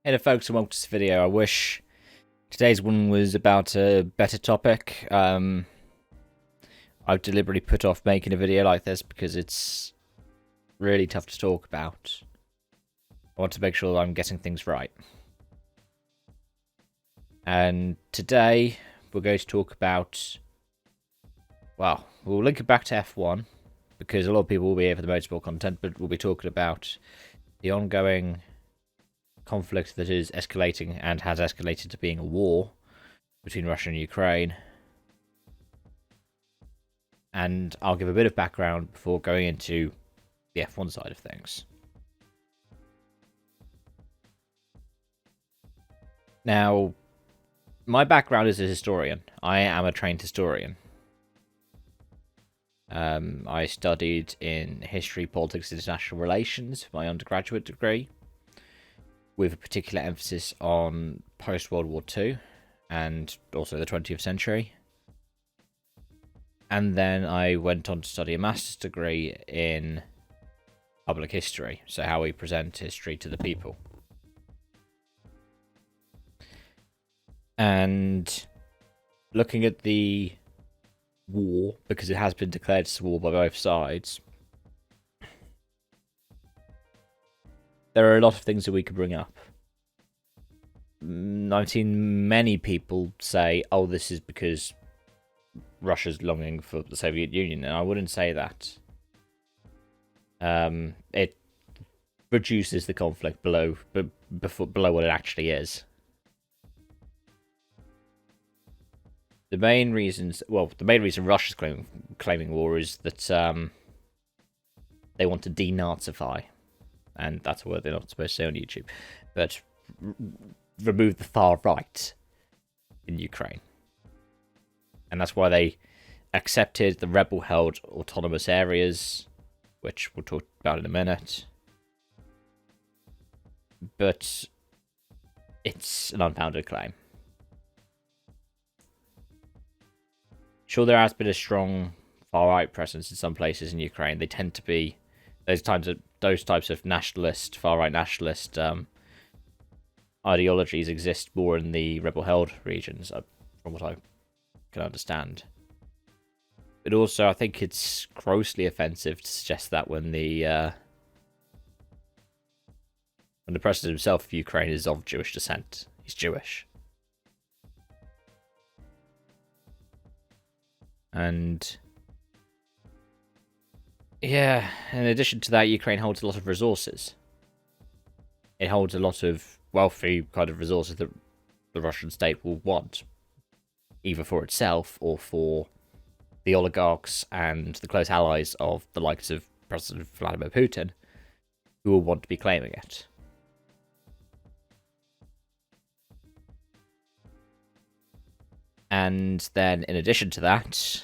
Hey there folks, and welcome to this video. I wish today's one was about a better topic. I've deliberately put off making a video like this because it's really tough to talk about. I want to make sure that I'm getting things right. And today we're going to talk about, well, we'll link it back to F1 because a lot of people will be here for the motorsport content, but we'll be talking about the ongoing conflict that is escalating and has escalated to being a war between Russia and Ukraine. And I'll give a bit of background before going into the F1 side of things. Now, my background is a historian. I am a trained historian. I studied in history, politics, and international relations for my undergraduate degree, with a particular emphasis on post-World War II and also the 20th century. And then I went on to study a master's degree in public history, so how we present history to the people. And looking at the war, because it has been declared as a war by both sides, there are a lot of things that we could bring up. I've seen many people say, oh, this is because Russia's longing for the Soviet Union, and I wouldn't say that. It reduces the conflict below what it actually is. The main reason Russia's claiming war is that they want to denazify. And that's a word they're not supposed to say on YouTube, but remove the far right in Ukraine. And that's why they accepted the rebel-held autonomous areas, which we'll talk about in a minute. But it's an unfounded claim. Sure, there has been a strong far-right presence in some places in Ukraine. They tend to be those types of nationalist, far-right nationalist ideologies exist more in the rebel-held regions, from what I can understand. But also, I think it's grossly offensive to suggest that when the president himself of Ukraine is of Jewish descent. He's Jewish. And yeah, in addition to that, Ukraine holds a lot of resources. It holds a lot of wealthy kind of resources that the Russian state will want, either for itself or for the oligarchs and the close allies of the likes of President Vladimir Putin, who will want to be claiming it. And then, in addition to that,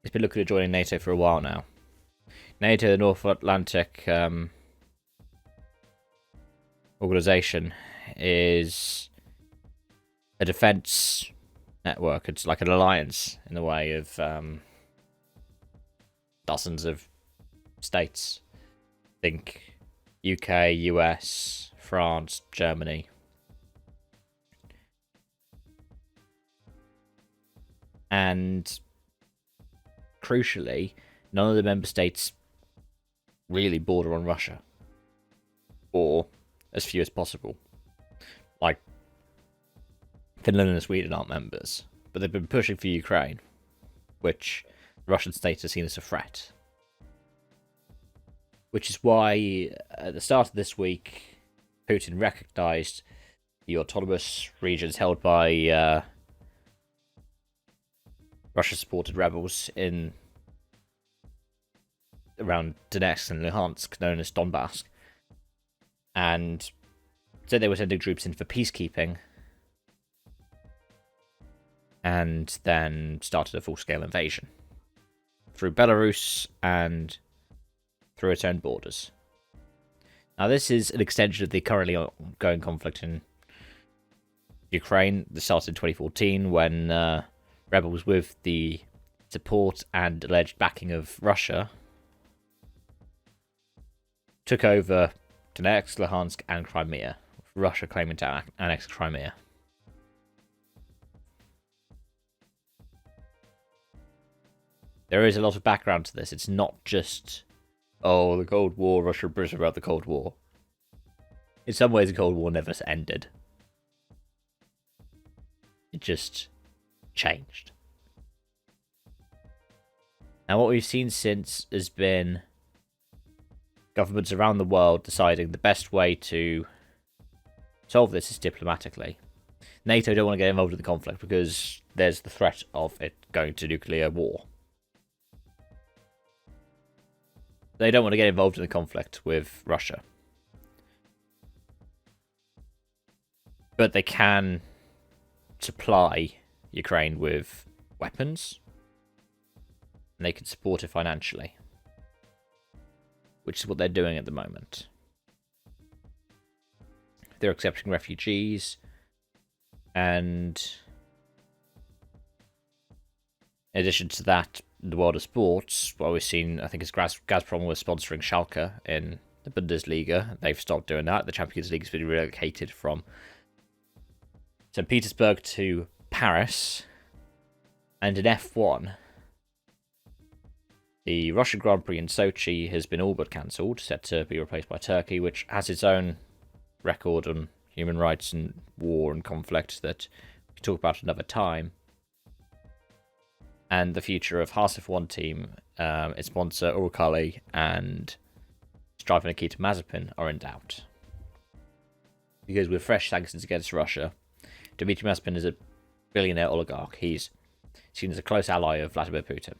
it's been looking at joining NATO for a while now. NATO, the North Atlantic organization, is a defense network. It's like an alliance in the way of dozens of states. Think UK, US, France, Germany. And crucially, none of the member states really border on Russia, or as few as possible. Like, Finland and Sweden aren't members, but they've been pushing for Ukraine, which the Russian state has seen as a threat. Which is why, at the start of this week, Putin recognized the autonomous regions held by Russia-supported rebels in around Donetsk and Luhansk, known as Donbass, and said they were sending troops in for peacekeeping, and then started a full-scale invasion through Belarus and through its own borders. Now, this is an extension of the currently ongoing conflict in Ukraine that started in 2014 when rebels with the support and alleged backing of Russia took over Donetsk, Luhansk, and Crimea. Russia claiming to annex Crimea. There is a lot of background to this. It's not just, oh, the Cold War, Russia and Britain about the Cold War. In some ways, the Cold War never ended. It just changed. Now, what we've seen since has been governments around the world deciding the best way to solve this is diplomatically. NATO don't want to get involved in the conflict because there's the threat of it going to nuclear war. They don't want to get involved in the conflict with Russia. But they can supply Ukraine with weapons. And they can support it financially. Which is what they're doing at the moment. They're accepting refugees. And in addition to that, in the world of sports, what we've seen, I think, is Gazprom was sponsoring Schalke in the Bundesliga. They've stopped doing that. The Champions League has been relocated from St. Petersburg to Paris. And in F1, the Russian Grand Prix in Sochi has been all but cancelled, set to be replaced by Turkey, which has its own record on human rights and war and conflict that we talk about another time. And the future of Haas F1 team, its sponsor Uralkali and its driver Nikita Mazepin are in doubt. Because with fresh sanctions against Russia, Dmitry Mazepin is a billionaire oligarch. He's seen as a close ally of Vladimir Putin.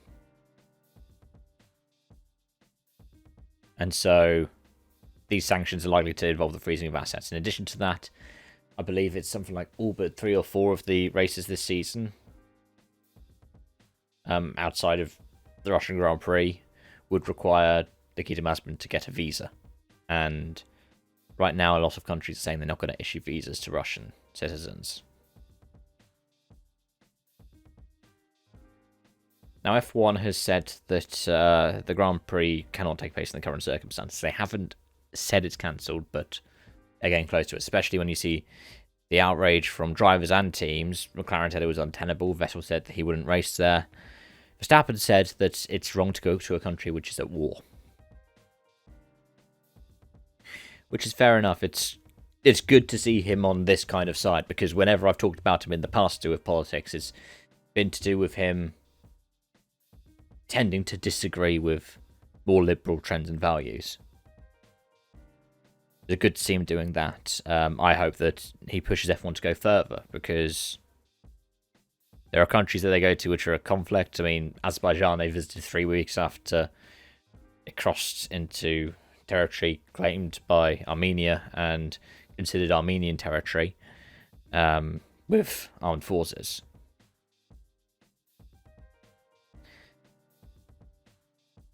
And so these sanctions are likely to involve the freezing of assets. In addition to that, I believe it's something like all but 3 or 4 of the races this season, outside of the Russian Grand Prix, would require Nikita Mazepin to get a visa. And right now, a lot of countries are saying they're not going to issue visas to Russian citizens. Now, F1 has said that the Grand Prix cannot take place in the current circumstances. They haven't said it's cancelled, but are getting close to it, especially when you see the outrage from drivers and teams. McLaren said it was untenable. Vettel said that he wouldn't race there. Verstappen said that it's wrong to go to a country which is at war. Which is fair enough. It's good to see him on this kind of side, because whenever I've talked about him in the past to do with politics, it's been to do with him tending to disagree with more liberal trends and values. It's good to see him doing that. I hope that he pushes F1 to go further, because there are countries that they go to which are a conflict. I mean, Azerbaijan, they visited 3 weeks after it crossed into territory claimed by Armenia and considered Armenian territory with armed forces.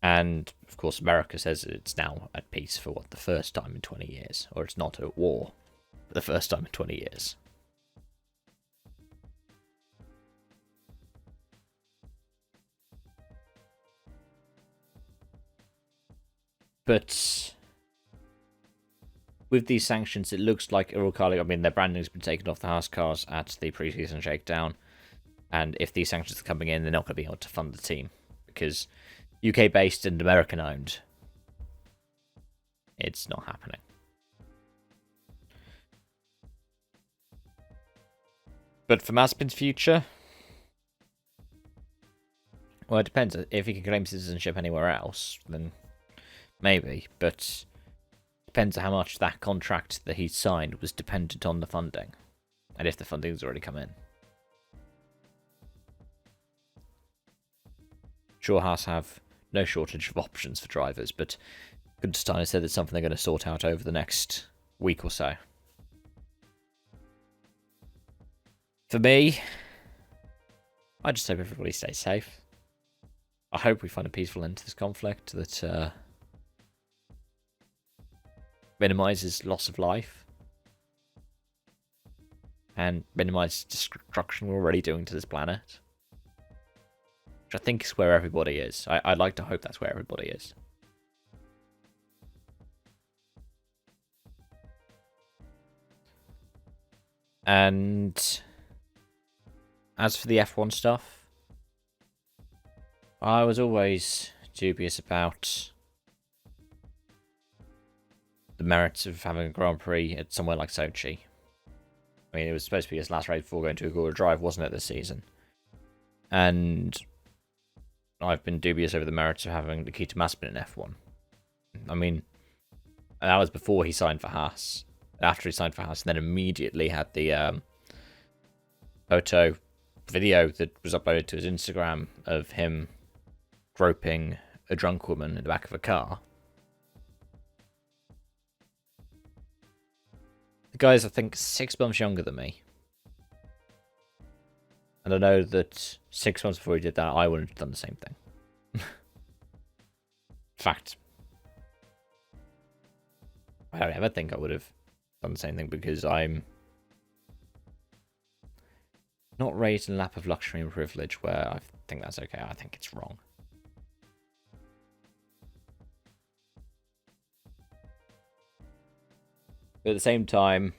And, of course, America says it's now at peace for, the first time in 20 years. Or it's not at war for the first time in 20 years. But with these sanctions, it looks like Uralkali, I mean, their branding has been taken off the Haas cars at the pre-season shakedown. And if these sanctions are coming in, they're not going to be able to fund the team, because UK-based and American-owned, it's not happening. But for Mazepin's future, well, it depends. If he can claim citizenship anywhere else, then maybe. But it depends how much that contract that he signed was dependent on the funding, and if the funding's already come in. Sure, Haas have no shortage of options for drivers, but Guntersteiner said it's something they're going to sort out over the next week or so. For me, I just hope everybody stays safe. I hope we find a peaceful end to this conflict that minimises loss of life and minimises destruction we're already doing to this planet. Which I think is where everybody is. I'd like to hope that's where everybody is. And as for the F1 stuff, I was always dubious about the merits of having a Grand Prix at somewhere like Sochi. I mean, it was supposed to be his last race before going to Agora Drive, wasn't it, this season? And I've been dubious over the merits of having Nikita Mazepin in F1. I mean, that was before he signed for Haas. After he signed for Haas, and then immediately had the video that was uploaded to his Instagram of him groping a drunk woman in the back of a car. The guy's, I think, 6 months younger than me. And I know that 6 months before he did that, I wouldn't have done the same thing. In fact, I don't ever think I would have done the same thing, because I'm not raised in a lap of luxury and privilege where I think that's okay. I think it's wrong. But at the same time,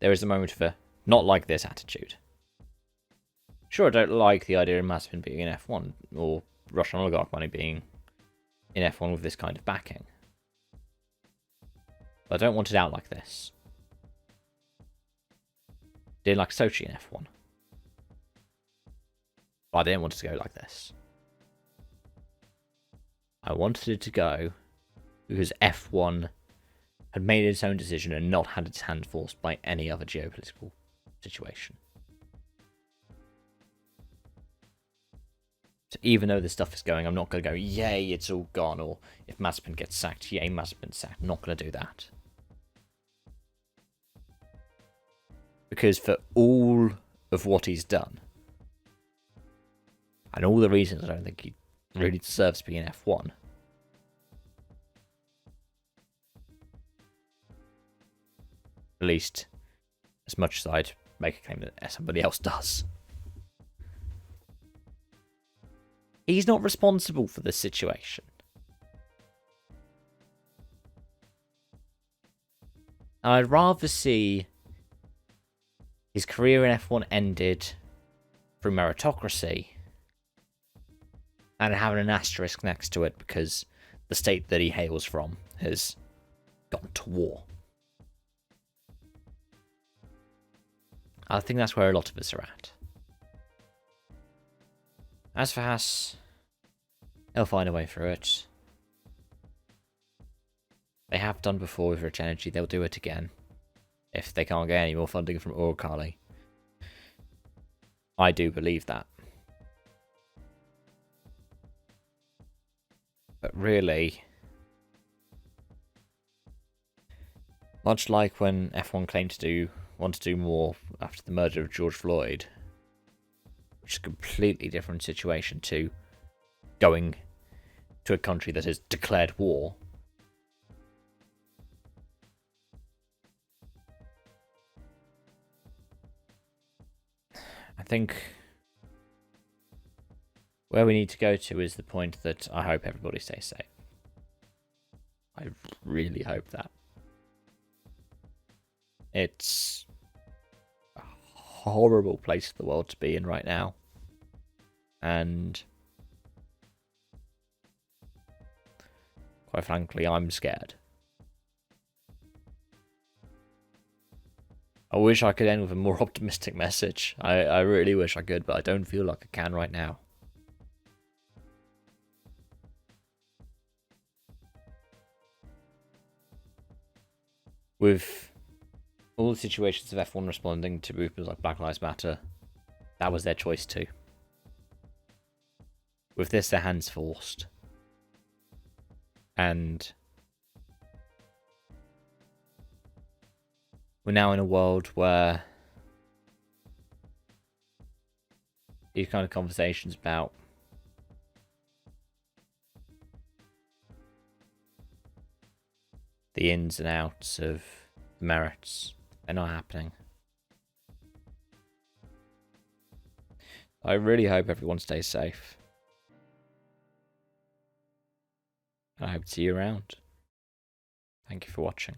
there is a moment of a not like this attitude. Sure, I don't like the idea of Mazepin being in F1, or Russian oligarch money being in F1 with this kind of backing. But I don't want it out like this. Didn't like Sochi in F1. But I didn't want it to go like this. I wanted it to go because F1 had made its own decision and not had its hand forced by any other geopolitical situation. So even though this stuff is going, I'm not going to go, yay, it's all gone, or if Mazepin gets sacked, yay, Mazepin's sacked. I'm not going to do that. Because for all of what he's done, and all the reasons I don't think he really deserves to be in F1, at least as much as I'd make a claim that somebody else does, he's not responsible for this situation. I'd rather see his career in F1 ended through meritocracy and having an asterisk next to it because the state that he hails from has gone to war. I think that's where a lot of us are at. As for Haas, they'll find a way through it. They have done before with Rich Energy, they'll do it again. If they can't get any more funding from Uralkali. I do believe that. But really, much like when F1 claimed to want to do more after the murder of George Floyd, which is a completely different situation to going to a country that has declared war. I think where we need to go to is the point that I hope everybody stays safe. I really hope that. It's a horrible place for the world to be in right now. And quite frankly, I'm scared. I wish I could end with a more optimistic message. I really wish I could, but I don't feel like I can right now. With all the situations of F1 responding to movements like Black Lives Matter, that was their choice too. With this, their hands forced. And we're now in a world where these kind of conversations about the ins and outs of the merits, they're not happening. I really hope everyone stays safe. And I hope to see you around. Thank you for watching.